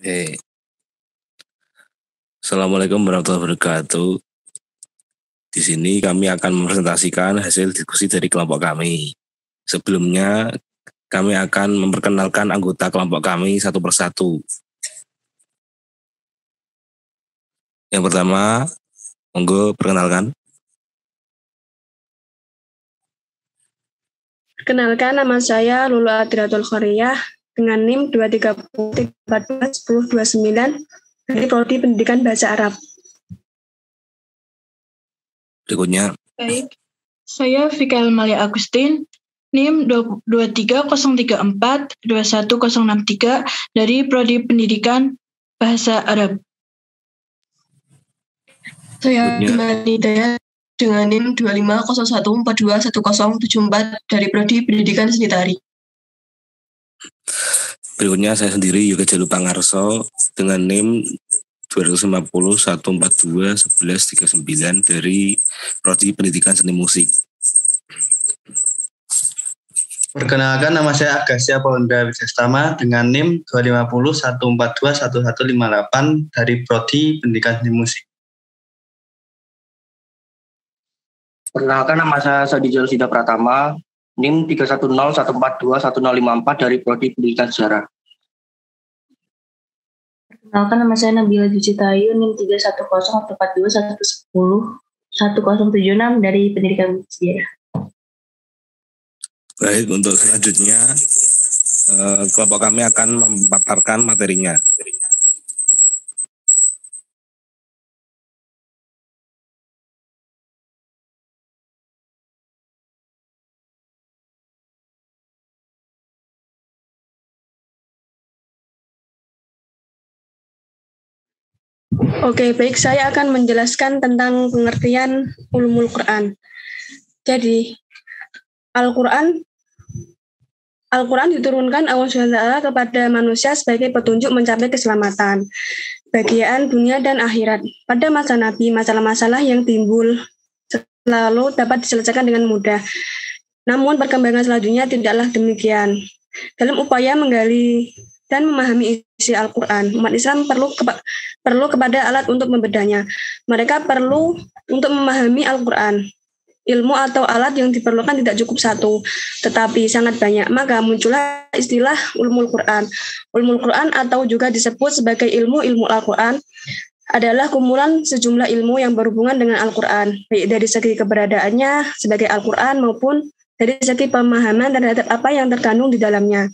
Hey. Assalamualaikum warahmatullahi wabarakatuh. Di sini kami akan mempresentasikan hasil diskusi dari kelompok kami. Sebelumnya, kami akan memperkenalkan anggota kelompok kami satu persatu. Yang pertama, monggo perkenalkan. Perkenalkan, nama saya Lulu Adriatul Khoriyah dengan NIM 230141029 dari Prodi Pendidikan Bahasa Arab. Berikutnya. Baik, saya Vika Malia Agustin, NIM 23034-21063 dari Prodi Pendidikan Bahasa Arab. Saya Imani Dayat dengan NIM 2501421074 dari Prodi Pendidikan Seni Tari. Berikutnya saya sendiri Yoga Jalu Pangarso dengan NIM 250-142-1139 dari Prodi Pendidikan Seni Musik. Perkenalkan, nama saya Agasya Paundra Wijastama dengan NIM 250-142-1158 dari Prodi Pendidikan Seni Musik. Perkenalkan, nama saya Sadijal Sida Pratama, NIM 310-142-1054 dari Prodi Pendidikan Sejarah. Perkenalkan, nama saya Nabila Jucitayu, NIM 310-142-11076 dari Pendidikan Sejarah. Baik, untuk selanjutnya kelompok kami akan memaparkan materinya. Oke, baik, saya akan menjelaskan tentang pengertian ulumul Quran. Jadi, Al-Quran diturunkan Allah SWT kepada manusia sebagai petunjuk mencapai keselamatan, kebahagiaan dunia dan akhirat. Pada masa Nabi, masalah-masalah yang timbul selalu dapat diselesaikan dengan mudah. Namun perkembangan selanjutnya tidaklah demikian. Dalam upaya menggali dan memahami isi Al-Quran, umat Islam perlu kepada alat untuk membedahnya. Mereka perlu untuk memahami Al-Quran. Ilmu atau alat yang diperlukan tidak cukup satu, tetapi sangat banyak. Maka muncullah istilah ulumul Quran. Ulumul Quran atau juga disebut sebagai ilmu Al-Quran adalah kumpulan sejumlah ilmu yang berhubungan dengan Al-Quran, baik dari segi keberadaannya sebagai Al-Quran maupun dari segi pemahaman terhadap apa yang terkandung di dalamnya.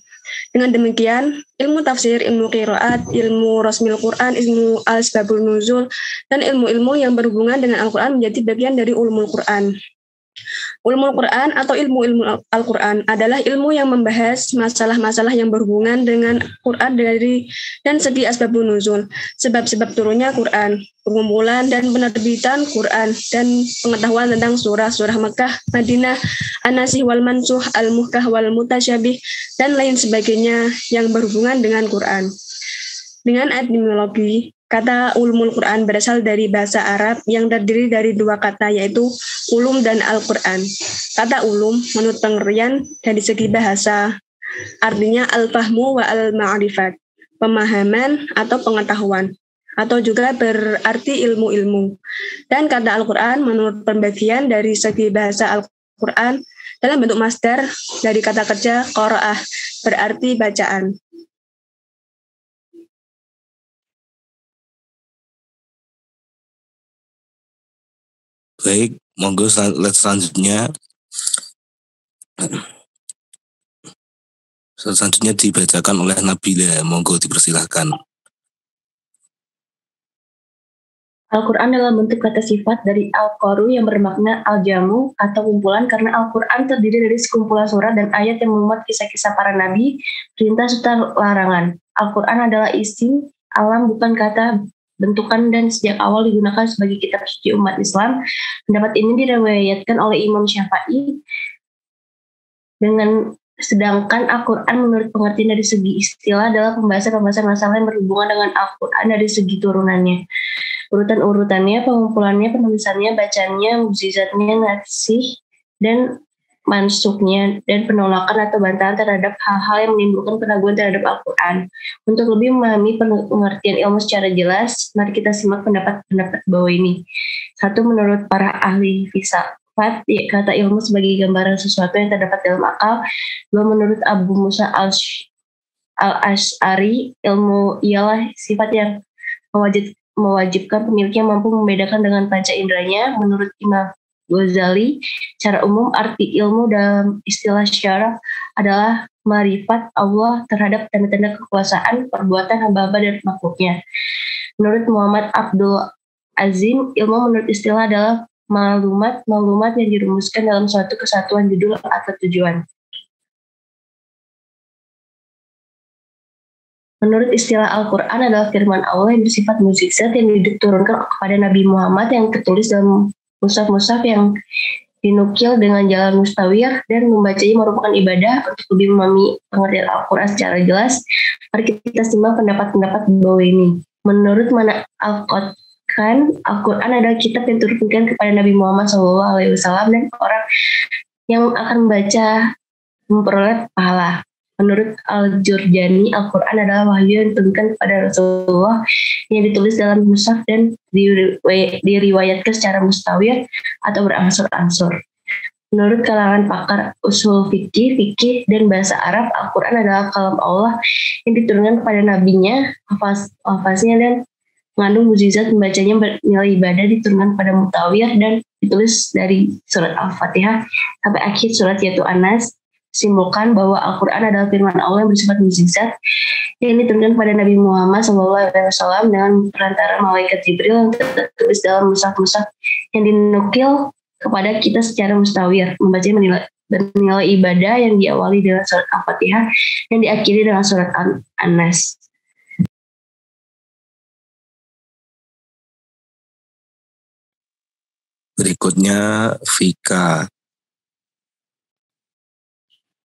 Dengan demikian, ilmu tafsir, ilmu qiraat, ilmu rasmil Quran, ilmu al-asbabun nuzul, dan ilmu-ilmu yang berhubungan dengan Al-Quran menjadi bagian dari ulumul Quran. Ulumul Quran atau ilmu Al-Quran adalah ilmu yang membahas masalah-masalah yang berhubungan dengan Quran dari dan segi asbabun nuzul, sebab-sebab turunnya Quran, pengumpulan dan penerbitan Quran, dan pengetahuan tentang surah-surah Mekah, Madinah, An-Nasih wal Mansuh, Al-Muhkah wal Mutasyabih, dan lain sebagainya yang berhubungan dengan Quran. Dengan etimologi, kata ulumul Quran berasal dari bahasa Arab yang terdiri dari dua kata, yaitu ulum dan Al-Quran. Kata ulum menurut pengertian dari segi bahasa artinya al-fahmu wa al-ma'rifat, pemahaman atau pengetahuan, atau juga berarti ilmu-ilmu. Dan kata Al-Quran menurut pembagian dari segi bahasa Al-Quran dalam bentuk masdar dari kata kerja qara'ah, berarti bacaan. Baik, monggo slide selanjutnya. Selanjutnya dibacakan oleh Nabila, monggo dipersilahkan. Al-Quran dalam bentuk kata sifat dari Al-Qaru yang bermakna Al-Jamu atau kumpulan, karena Al-Quran terdiri dari sekumpulan surah dan ayat yang memuat kisah-kisah para nabi, perintah serta larangan. Al-Quran adalah isim alam, bukan kata bentukan, dan sejak awal digunakan sebagai kitab suci umat Islam. Pendapat ini diriwayatkan oleh Imam Syafi'i. Sedangkan Al-Quran menurut pengertian dari segi istilah adalah pembahasan masalah yang berhubungan dengan Al-Quran dari segi turunannya, urutan-urutannya, pengumpulannya, penulisannya, bacaannya, mukjizatnya, nasih, dan mansuknya dan penolakan atau bantahan terhadap hal-hal yang menimbulkan keraguan terhadap Al-Quran. Untuk lebih memahami pengertian ilmu secara jelas, mari kita simak pendapat-pendapat bawah ini. 1. Menurut para ahli filsafat, kata ilmu sebagai gambaran sesuatu yang terdapat dalam akal. 2. Menurut Abu Musa al-Ash'ari, ilmu ialah sifat yang mewajibkan pemiliknya mampu membedakan dengan panca inderanya. Menurut Imam Ghazali, secara umum arti ilmu dalam istilah syaraf adalah ma'rifat Allah terhadap tanda-tanda kekuasaan, perbuatan hamba-hamba dan makhluknya. Menurut Muhammad Abdul Azim, ilmu menurut istilah adalah maklumat yang dirumuskan dalam suatu kesatuan judul atau tujuan. Menurut istilah Al-Quran adalah firman Allah yang bersifat mukjizat yang diturunkan kepada Nabi Muhammad yang tertulis dalam mushaf-mushaf yang dinukil dengan jalan mustawir, dan membacanya merupakan ibadah. Untuk lebih memahami pengertian Al-Quran secara jelas, mari kita simak pendapat-pendapat bawah ini. Menurut mana Al-Quran adalah kitab yang diturunkan kepada Nabi Muhammad SAW dan orang yang akan membaca memperoleh pahala. Menurut Al-Jurjani, Al-Quran adalah wahyu yang diturunkan kepada Rasulullah yang ditulis dalam mushaf dan diriwayatkan secara mustawir atau berangsur-angsur. Menurut kalangan pakar usul fikih dan bahasa Arab, Al-Quran adalah kalam Allah yang diturunkan kepada nabinya, lafaznya dan mengandung mukjizat. Membacanya bernilai ibadah, diturunkan pada mutawir dan ditulis dari surat Al-Fatihah sampai akhir surat yaitu An-Nas. Simpulkan bahwa Al-Quran adalah firman Allah yang bersifat mukjizat yang diturunkan pada Nabi Muhammad SAW dengan perantara malaikat Jibril yang tertulis dalam mushaf-mushaf yang dinukil kepada kita secara mustawir. Membacanya bernilai ibadah yang diawali dengan surat Al-Fatihah dan diakhiri dengan surat An-Nas. Berikutnya Vika.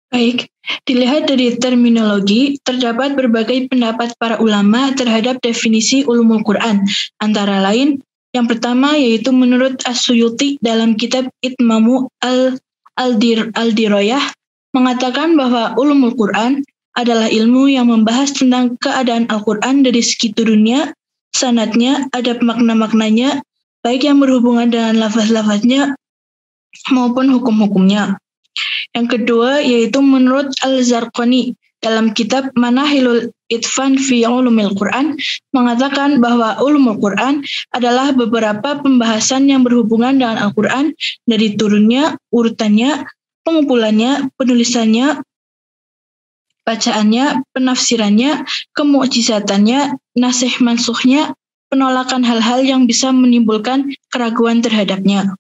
Baik, dilihat dari terminologi, terdapat berbagai pendapat para ulama terhadap definisi ulumul Quran. Antara lain, yang pertama yaitu menurut As-Suyuti dalam kitab Itmamu Al-Dirayah mengatakan bahwa ulumul Quran adalah ilmu yang membahas tentang keadaan Al-Quran dari segi turunnya, sanadnya, adab makna-maknanya, baik yang berhubungan dengan lafaz-lafaznya maupun hukum-hukumnya. Yang kedua yaitu menurut Al-Zarqani dalam kitab Manahilul Itfan fi Ulumil Quran mengatakan bahwa ulumul Quran adalah beberapa pembahasan yang berhubungan dengan Al-Quran dari turunnya, urutannya, pengumpulannya, penulisannya, bacaannya, penafsirannya, kemukjizatannya, nasih mansuhnya, penolakan hal-hal yang bisa menimbulkan keraguan terhadapnya.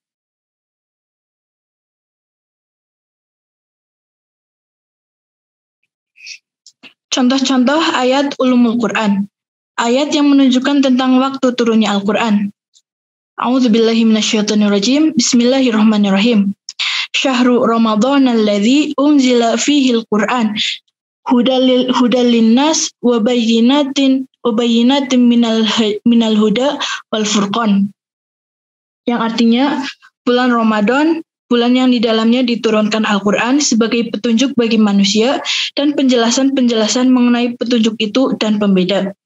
Contoh-contoh ayat ulumul Quran. Ayat yang menunjukkan tentang waktu turunnya Al-Quran. A'udzubillahi minasyaitonirrajim. Bismillahirrahmanirrahim. Syahrul Ramadan alladzi unzila fihi al-Quran hudal linnas wa bayyinatin minal huda wal furqan. Yang artinya bulan Ramadan, bulan yang di dalamnya diturunkan Al-Quran sebagai petunjuk bagi manusia dan penjelasan-penjelasan mengenai petunjuk itu dan pembeda.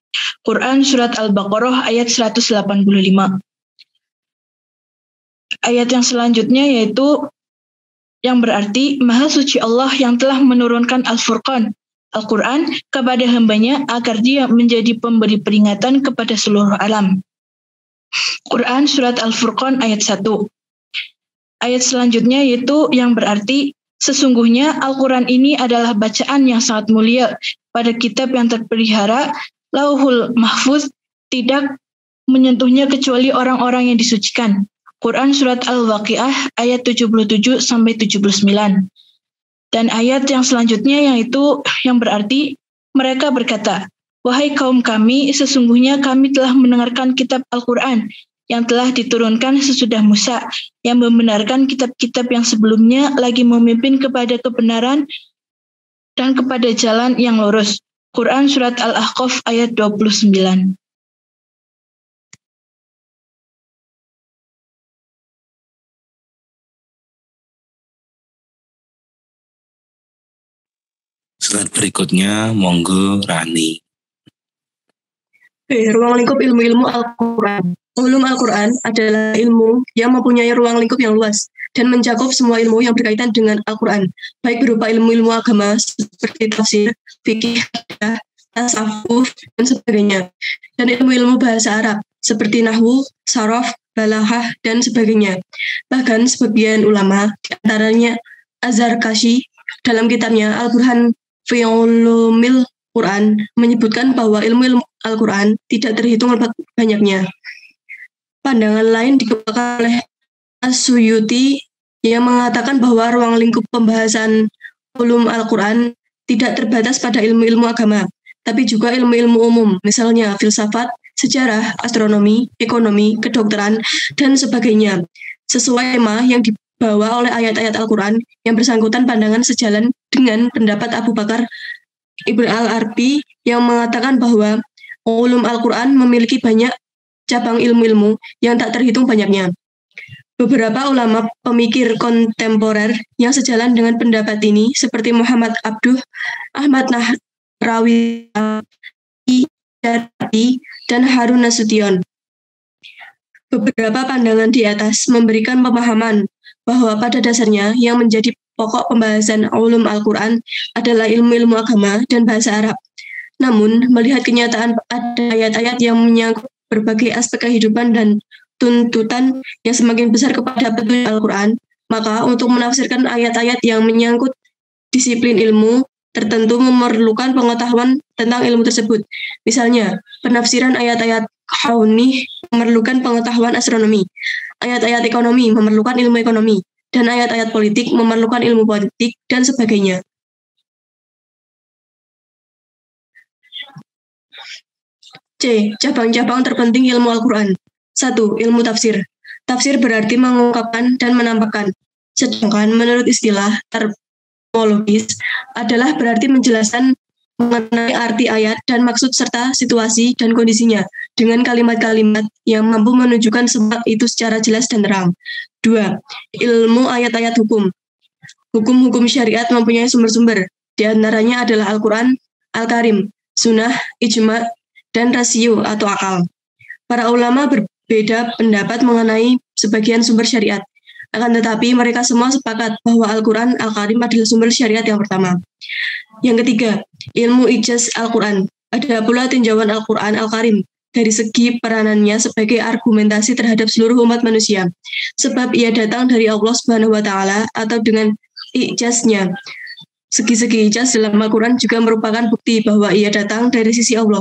Quran Surat Al-Baqarah ayat 185. Ayat yang selanjutnya yaitu yang berarti Maha Suci Allah yang telah menurunkan Al-Furqan, Al-Quran kepada hambanya agar dia menjadi pemberi peringatan kepada seluruh alam. Quran Surat Al-Furqan ayat 1. Ayat selanjutnya yaitu yang berarti sesungguhnya Al-Quran ini adalah bacaan yang sangat mulia pada kitab yang terpelihara, Lauhul Mahfuz, tidak menyentuhnya kecuali orang-orang yang disucikan. Quran Surat Al-Waqiah ayat 77-79. Dan ayat yang selanjutnya yaitu yang berarti mereka berkata, wahai kaum kami, sesungguhnya kami telah mendengarkan kitab Al-Quran yang telah diturunkan sesudah Musa, yang membenarkan kitab-kitab yang sebelumnya lagi memimpin kepada kebenaran dan kepada jalan yang lurus. Quran Surat Al-Ahqaf ayat 29. Slide berikutnya, monggo Rani. Ruang lingkup ilmu-ilmu Al-Quran. Ulum Al-Quran adalah ilmu yang mempunyai ruang lingkup yang luas dan mencakup semua ilmu yang berkaitan dengan Al-Quran, baik berupa ilmu-ilmu agama seperti tafsir, fikih, tasawuf, dan sebagainya, dan ilmu-ilmu bahasa Arab seperti nahwu, saraf, balaghah, dan sebagainya. Bahkan sebagian ulama, diantaranya Az-Zarkashi, dalam kitabnya Al-Burhan fi Ulumil Quran, menyebutkan bahwa ilmu-ilmu Al-Quran tidak terhitung banyaknya. Pandangan lain dikemukakan oleh As-Suyuti yang mengatakan bahwa ruang lingkup pembahasan ulum Al-Quran tidak terbatas pada ilmu-ilmu agama, tapi juga ilmu-ilmu umum, misalnya filsafat, sejarah, astronomi, ekonomi, kedokteran, dan sebagainya. Sesuai tema yang dibawa oleh ayat-ayat Al-Quran yang bersangkutan pandangan sejalan dengan pendapat Abu Bakar Ibn al-Arbi yang mengatakan bahwa ulum Al-Quran memiliki banyak cabang ilmu-ilmu yang tak terhitung banyaknya. Beberapa ulama pemikir kontemporer yang sejalan dengan pendapat ini seperti Muhammad Abduh, Ahmad Nahrawi, dan Harun Nasution. Beberapa pandangan di atas memberikan pemahaman bahwa pada dasarnya yang menjadi pokok pembahasan ulum Al-Quran adalah ilmu-ilmu agama dan bahasa Arab. Namun, melihat kenyataan ada ayat-ayat yang menyangkut berbagai aspek kehidupan dan tuntutan yang semakin besar kepada petunjuk Al-Quran, maka untuk menafsirkan ayat-ayat yang menyangkut disiplin ilmu tertentu memerlukan pengetahuan tentang ilmu tersebut. Misalnya, penafsiran ayat-ayat kauni memerlukan pengetahuan astronomi, ayat-ayat ekonomi memerlukan ilmu ekonomi, dan ayat-ayat politik memerlukan ilmu politik, dan sebagainya. C. Cabang-cabang terpenting ilmu Al-Quran. 1. Ilmu tafsir. Tafsir berarti mengungkapkan dan menampakkan. Sedangkan menurut istilah terminologis adalah berarti menjelaskan mengenai arti ayat dan maksud serta situasi dan kondisinya dengan kalimat-kalimat yang mampu menunjukkan sebab itu secara jelas dan terang. 2. Ilmu ayat-ayat hukum. Hukum-hukum syariat mempunyai sumber-sumber. Di antaranya adalah Al-Quran, Al-Karim, Sunnah, Ijma', dan rasio atau akal. Para ulama berbeda pendapat mengenai sebagian sumber syariat. Akan tetapi mereka semua sepakat bahwa Al-Quran Al-Karim adalah sumber syariat yang pertama. Yang ketiga, ilmu ijaz Al-Quran. Ada pula tinjauan Al-Quran Al-Karim dari segi peranannya sebagai argumentasi terhadap seluruh umat manusia. Sebab ia datang dari Allah Subhanahu wa Ta'ala atau dengan ijaznya. Segi-segi ijaz dalam Al-Quran juga merupakan bukti bahwa ia datang dari sisi Allah.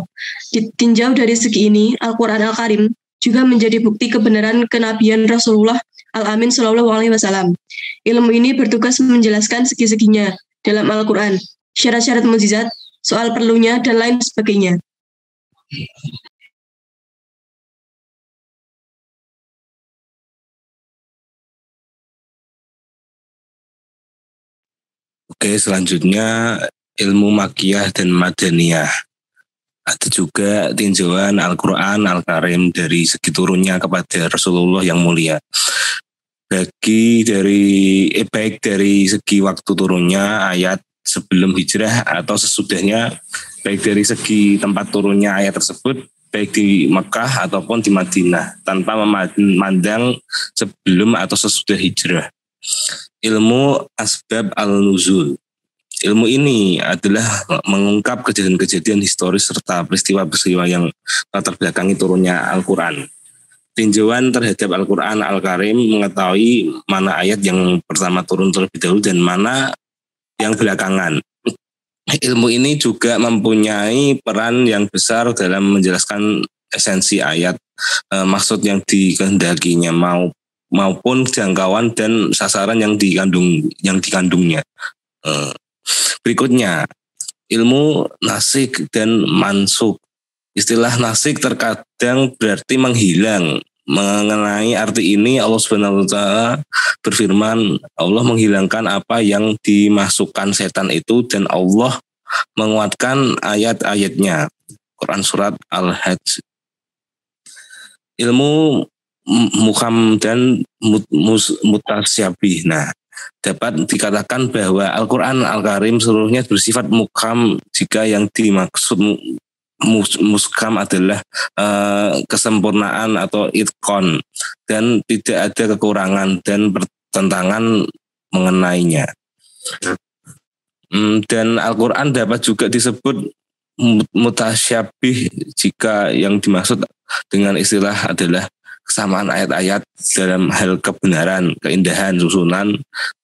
Ditinjau dari segi ini, Al-Quran Al-Karim juga menjadi bukti kebenaran kenabian Rasulullah Al-Amin Sallallahu Alaihi Wasallam. Ilmu ini bertugas menjelaskan segi-seginya dalam Al-Quran, syarat-syarat mukjizat, soal perlunya, dan lain sebagainya. Oke, selanjutnya ilmu makiyah dan madaniyah. Ada juga tinjauan Al-Quran Al-Karim dari segi turunnya kepada Rasulullah yang mulia. Baik dari segi waktu turunnya ayat sebelum hijrah atau sesudahnya, baik dari segi tempat turunnya ayat tersebut, baik di Mekah ataupun di Madinah, tanpa memandang sebelum atau sesudah hijrah. Ilmu asbab al-nuzul. Ilmu ini adalah mengungkap kejadian-kejadian historis serta peristiwa-peristiwa yang latar belakangi turunnya Al-Quran. Tinjauan terhadap Al-Quran Al-Karim mengetahui mana ayat yang pertama turun terlebih dahulu dan mana yang belakangan. Ilmu ini juga mempunyai peran yang besar dalam menjelaskan esensi ayat, maksud yang dikehendakinya maupun jangkauan dan sasaran yang dikandungnya. Berikutnya, ilmu nasik dan mansuk. Istilah nasik terkadang berarti menghilang. Mengenai arti ini Allah Subhanahu wa Ta'ala berfirman, Allah menghilangkan apa yang dimasukkan setan itu dan Allah menguatkan ayat-ayatnya. Quran surat Al-Hajj. Ilmu muhkam dan mutasyabih. Nah, dapat dikatakan bahwa Al-Quran Al-Karim seluruhnya bersifat muhkam jika yang dimaksud muhkam adalah kesempurnaan atau itqon dan tidak ada kekurangan dan pertentangan mengenainya. Dan Al-Quran dapat juga disebut mutasyabih jika yang dimaksud dengan istilah adalah kesamaan ayat-ayat dalam hal kebenaran, keindahan,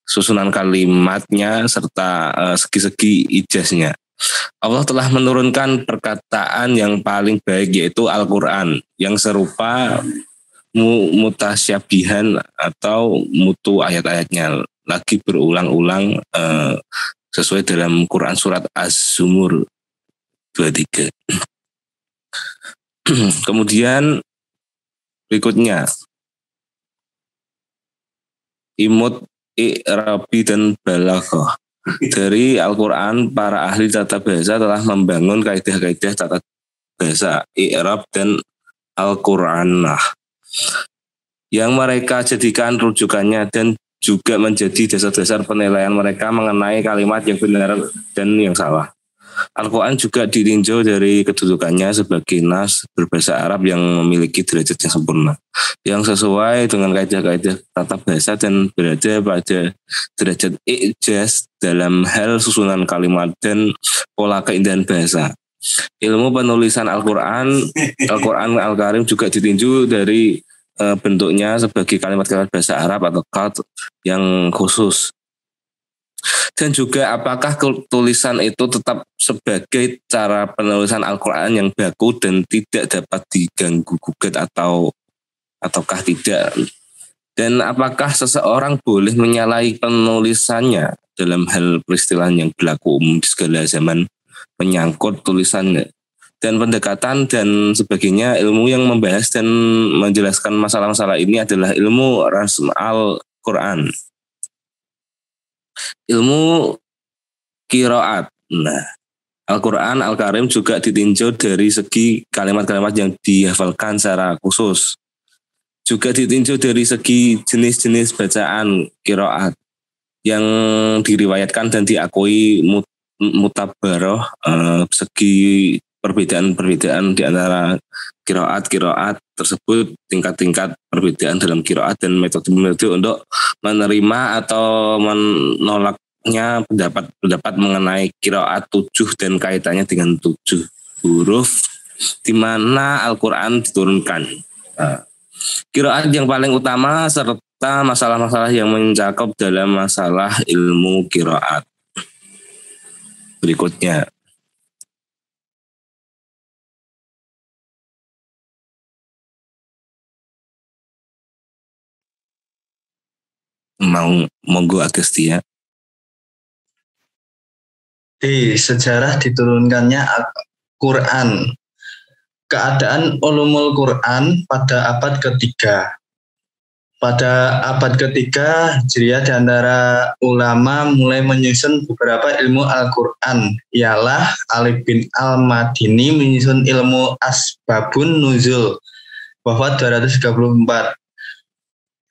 susunan kalimatnya, serta segi-segi ijaznya. Allah telah menurunkan perkataan yang paling baik yaitu Al-Quran yang serupa mutasyabihan atau mutu ayat-ayatnya lagi berulang-ulang sesuai dalam Quran surat Az-Zumur 23. Kemudian berikutnya imut, i'rabi dan balaghah. Dari Al-Quran, para ahli tata bahasa telah membangun kaidah-kaidah tata bahasa, i'rab dan Al-Quranah yang mereka jadikan rujukannya dan juga menjadi dasar-dasar penilaian mereka mengenai kalimat yang benar dan yang salah. Al-Quran juga ditinjau dari kedudukannya sebagai nas berbahasa Arab yang memiliki derajat yang sempurna, yang sesuai dengan kaidah-kaidah tata bahasa dan berada pada derajat ijaz dalam hal susunan kalimat dan pola keindahan bahasa. Ilmu penulisan Al-Quran Al-Karim juga ditinjau dari bentuknya sebagai kalimat-kalimat bahasa Arab atau qad yang khusus. Dan juga apakah tulisan itu tetap sebagai cara penulisan Al-Quran yang baku dan tidak dapat diganggu gugat ataukah tidak. Dan apakah seseorang boleh menyalahi penulisannya dalam hal peristiwa yang berlaku umum di segala zaman menyangkut tulisannya. Dan pendekatan dan sebagainya, ilmu yang membahas dan menjelaskan masalah-masalah ini adalah ilmu rasm Al-Quran. Ilmu qiraat. Nah, Al-Quran Al-Karim juga ditinjau dari segi kalimat-kalimat yang dihafalkan secara khusus. Juga ditinjau dari segi jenis-jenis bacaan qiraat yang diriwayatkan dan diakui mutabaroh, segi perbedaan-perbedaan di antara qiraat tersebut, tingkat-tingkat perbedaan dalam qiraat dan metode-metode untuk menerima atau menolaknya pendapat mengenai qiraat 7 dan kaitannya dengan 7 huruf di mana Al-Quran diturunkan. Qiraat yang paling utama serta masalah-masalah yang mencakup dalam masalah ilmu qiraat. Berikutnya, monggo Agustia. Di sejarah diturunkannya Al-Quran. Keadaan ulumul Quran pada abad ketiga. Pada abad ketiga Hijriah, di antara ulama mulai menyusun beberapa ilmu Al-Quran. Ialah Ali bin Al-Madini menyusun ilmu Asbabun Nuzul, wafat 234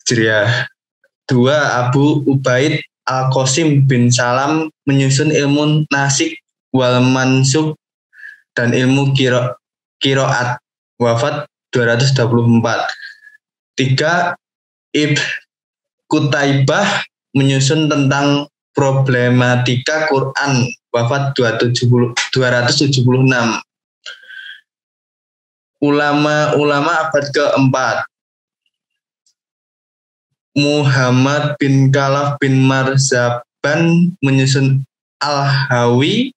Hijriah. 2. Abu Ubaid Al-Qasim bin Salam menyusun ilmu Nasik wal Mansuk dan ilmu Qiraat, wafat 224. 3. Ibn Qutaibah menyusun tentang problematika Quran, wafat 276. Ulama abad keempat, Muhammad bin Khalaf bin Marzaban menyusun Al-Hawi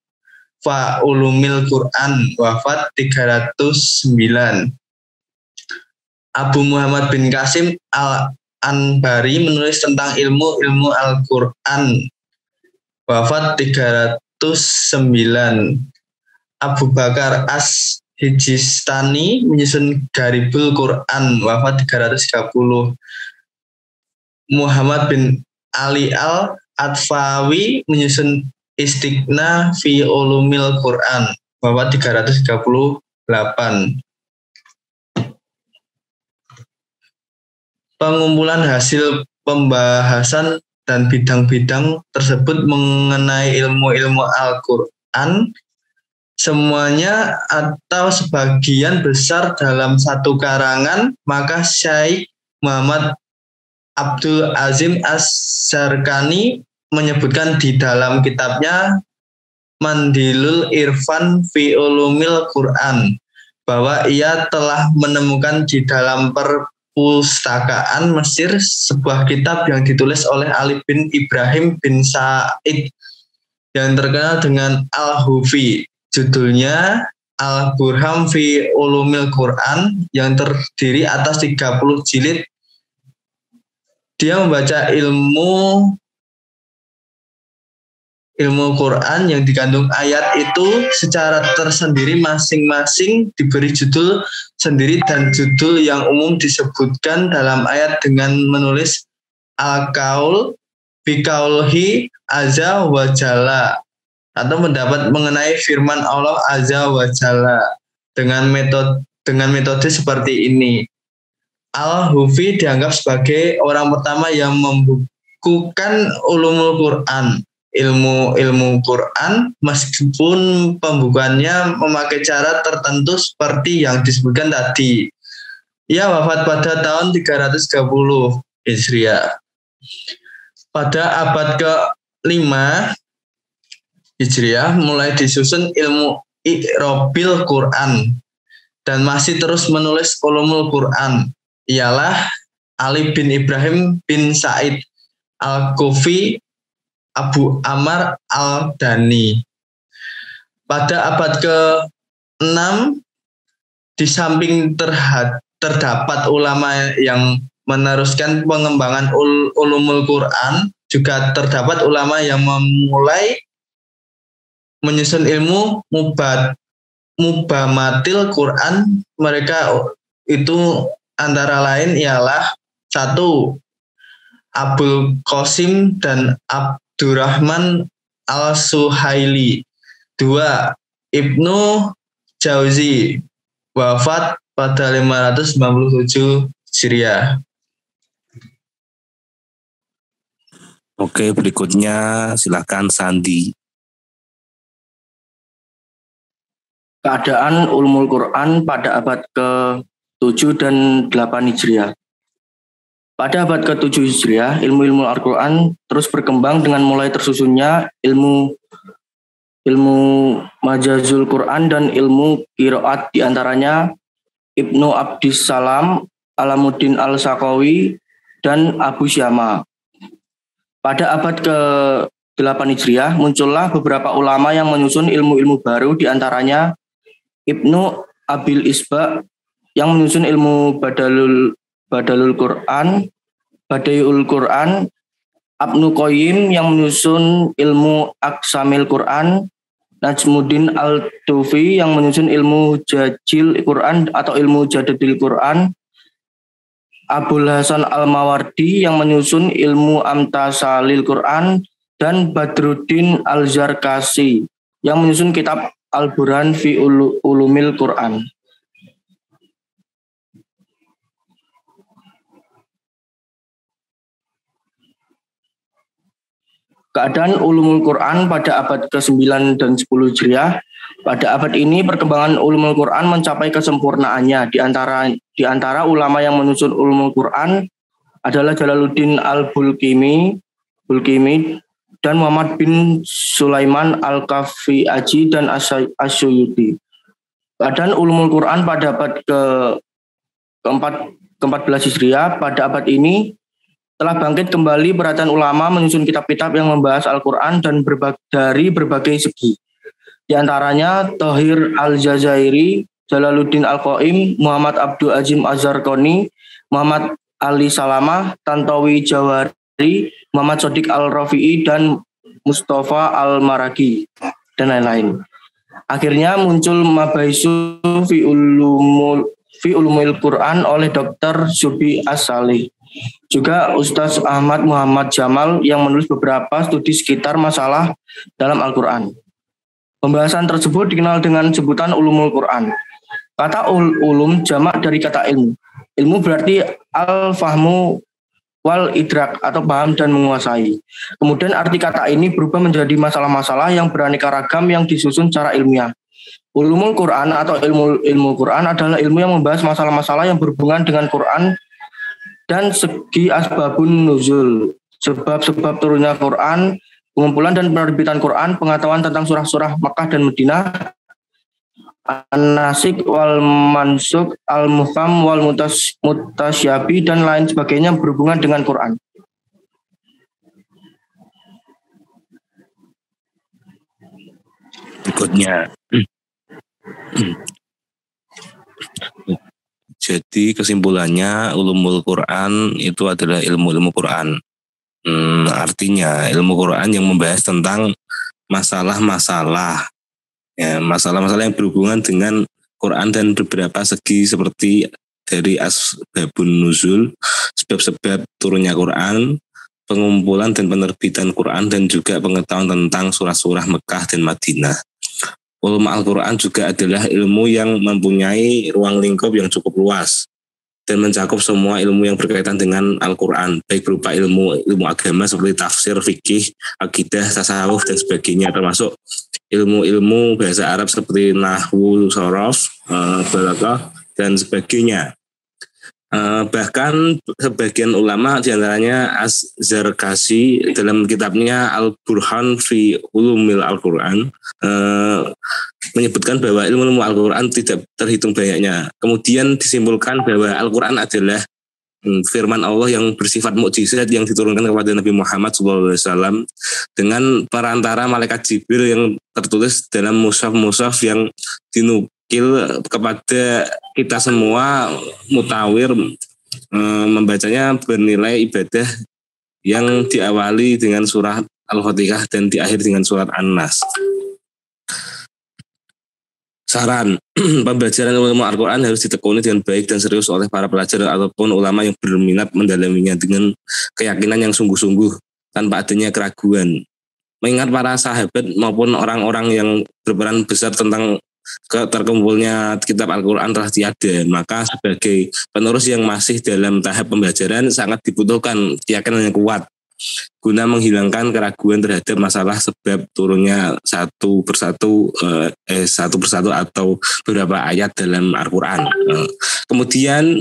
fa Ulumil Quran, wafat 309. Abu Muhammad bin Qasim Al-Anbari menulis tentang ilmu Al-Quran, wafat 309. Abu Bakar As-Hijistani menyusun Garibul Quran, wafat 330. Muhammad bin Ali Al-Atfawi menyusun Istighna fi Ulumil Quran, wafat 338. Pengumpulan hasil pembahasan dan bidang-bidang tersebut mengenai ilmu-ilmu Al-Quran, semuanya atau sebagian besar dalam satu karangan, maka Syekh Muhammad Abdul Azim As-Zarkani menyebutkan di dalam kitabnya Mandilul Irfan fi Ulumil Quran bahwa ia telah menemukan di dalam perpustakaan Mesir sebuah kitab yang ditulis oleh Ali bin Ibrahim bin Sa'id yang terkenal dengan Al-Hufi. Judulnya Al-Burham fi Ulumil Quran yang terdiri atas 30 jilid. Dia membaca ilmu Quran yang dikandung ayat itu secara tersendiri, masing-masing diberi judul sendiri dan judul yang umum disebutkan dalam ayat dengan menulis al-qaul biqaulihi azza wa jalla atau mendapat mengenai firman Allah azza wa jalla dengan metode seperti ini. Al-Hufi dianggap sebagai orang pertama yang membukukan ulumul Quran, ilmu Quran, meskipun pembukuannya memakai cara tertentu seperti yang disebutkan tadi. Ia wafat pada tahun 330 Hijriah. Pada abad ke-5 Hijriah mulai disusun ilmu I'robil Quran dan masih terus menulis ulumul Quran. Ialah Ali bin Ibrahim bin Sa'id Al-Kufi Abu Amar Al-Dani. Pada abad ke-6, di samping terdapat ulama yang meneruskan pengembangan ulumul Quran, juga terdapat ulama yang memulai menyusun ilmu mubamatil Quran. Mereka itu antara lain ialah 1. Abul Qasim dan Abdurrahman Al-Suhaili. 2. Ibnu Jauzi, wafat pada 597 Hijriah. Oke, berikutnya silakan Sandi. Keadaan ulumul Quran pada abad ke-7 dan 8 Hijriah. Pada abad ke-7 Hijriah, ilmu-ilmu Al-Quran terus berkembang dengan mulai tersusunnya ilmu majazul Quran dan ilmu qiraat, diantaranya Ibnu Abdissalam, Alamuddin Al-Saqawi, dan Abu Syama. Pada abad ke-8 Hijriah, muncullah beberapa ulama yang menyusun ilmu-ilmu baru, diantaranya Ibnu Abil Isba yang menyusun ilmu Badalul Quran, Badaiul Quran, Ibnu Qayyim yang menyusun ilmu Aqsamil Quran, Najmuddin Al-Tufi yang menyusun ilmu Jajil Quran atau ilmu Jadadil Quran, Abul Hasan Al-Mawardi yang menyusun ilmu Amtasalil Quran, dan Badruddin Al-Zarkasi yang menyusun kitab Al-Burhan fi Ulumil Quran. Keadaan ulumul Quran pada abad ke-9 dan 10 Hijriah. Pada abad ini perkembangan ulumul Quran mencapai kesempurnaannya. Di antara ulama yang menyusun ulumul Quran adalah Jalaluddin Al-Bulkimi dan Muhammad bin Sulaiman Al-Kafiaji dan Asyuyuti. Keadaan ulumul Quran pada abad ke-14 Hijriah. Pada abad ini telah bangkit kembali perhatian ulama menyusun kitab-kitab yang membahas Al-Quran dan dari berbagai segi. Di antaranya Tahir Al-Jazairi, Jalaluddin Al-Qaim, Muhammad Abdul Azim Az-Zarkani, Muhammad Ali Salamah, Tantawi Jawari, Muhammad Shodiq Al-Rafi'i, dan Mustafa Al-Maragi, dan lain-lain. Akhirnya muncul Mabaisu fi Ulumil Quran oleh Dr. Zubi As-Salih. Juga Ustaz Ahmad Muhammad Jamal yang menulis beberapa studi sekitar masalah dalam Al-Quran. Pembahasan tersebut dikenal dengan sebutan ulumul Quran. Kata ulum jamak dari kata ilmu. Ilmu berarti al-fahmu wal idrak atau paham dan menguasai. Kemudian arti kata ini berubah menjadi masalah-masalah yang beraneka ragam yang disusun secara ilmiah. Ulumul Quran atau ilmu Quran adalah ilmu yang membahas masalah-masalah yang berhubungan dengan Quran dan segi asbabun nuzul, sebab-sebab turunnya Quran, pengumpulan dan penerbitan Quran, pengetahuan tentang surah-surah Makkah dan Madinah, an-nasik wal mansuk, al-mufham wal mutasyabi dan lain sebagainya berhubungan dengan Quran. Berikutnya. Jadi kesimpulannya ulumul Quran itu adalah ilmu-ilmu Quran. Artinya ilmu Quran yang membahas tentang masalah-masalah, ya, masalah-masalah yang berhubungan dengan Quran dan beberapa segi seperti dari asbabun nuzul, sebab-sebab turunnya Quran, pengumpulan dan penerbitan Quran, dan juga pengetahuan tentang surah-surah Mekah dan Madinah. Ulum Al-Quran juga adalah ilmu yang mempunyai ruang lingkup yang cukup luas dan mencakup semua ilmu yang berkaitan dengan Al-Quran, baik berupa ilmu agama seperti tafsir, fikih, akidah, tasawuf, dan sebagainya, termasuk ilmu-ilmu bahasa Arab seperti nahwu, sorof, balaghah, dan sebagainya. Bahkan sebagian ulama diantaranya Az-Zarkashi dalam kitabnya Al-Burhan fi Ulumil Al-Quran menyebutkan bahwa ilmu Al-Quran tidak terhitung banyaknya. Kemudian disimpulkan bahwa Al-Quran adalah firman Allah yang bersifat mukjizat yang diturunkan kepada Nabi Muhammad SAW dengan perantara malaikat Jibril yang tertulis dalam mushaf-mushaf yang dinukil kepada kita semua mutawir, membacanya bernilai ibadah yang diawali dengan surah Al-Fatihah dan diakhiri dengan surat An-Nas. Saran, pembelajaran ilmu Al-Quran harus ditekuni dengan baik dan serius oleh para pelajar ataupun ulama yang berminat mendalaminya dengan keyakinan yang sungguh-sungguh tanpa adanya keraguan. Mengingat para sahabat maupun orang-orang yang berperan besar tentang terkumpulnya kitab Al-Quran telah tiada, maka sebagai penerus yang masih dalam tahap pembelajaran sangat dibutuhkan keyakinan yang kuat guna menghilangkan keraguan terhadap masalah sebab turunnya satu persatu atau beberapa ayat dalam Al-Quran. Kemudian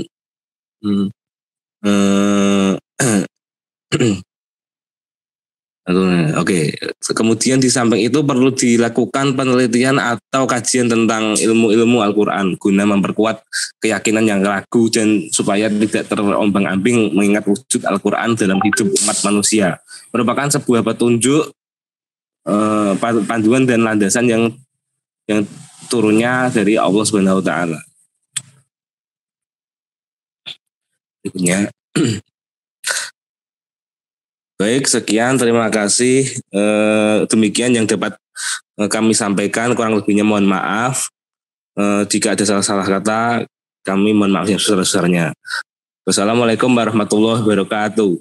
kemudian di samping itu perlu dilakukan penelitian atau kajian tentang ilmu-ilmu Al-Quran guna memperkuat keyakinan yang ragu dan supaya tidak terombang-ambing mengingat wujud Al-Quran dalam hidup umat manusia merupakan sebuah petunjuk, panduan dan landasan yang turunnya dari Allah Subhanahu wa taala. Berikutnya. Baik, sekian, terima kasih. Demikian yang dapat kami sampaikan, kurang lebihnya mohon maaf. Jika ada salah-salah kata, kami mohon maaf yang sebesar-besarnya. Wassalamualaikum warahmatullahi wabarakatuh.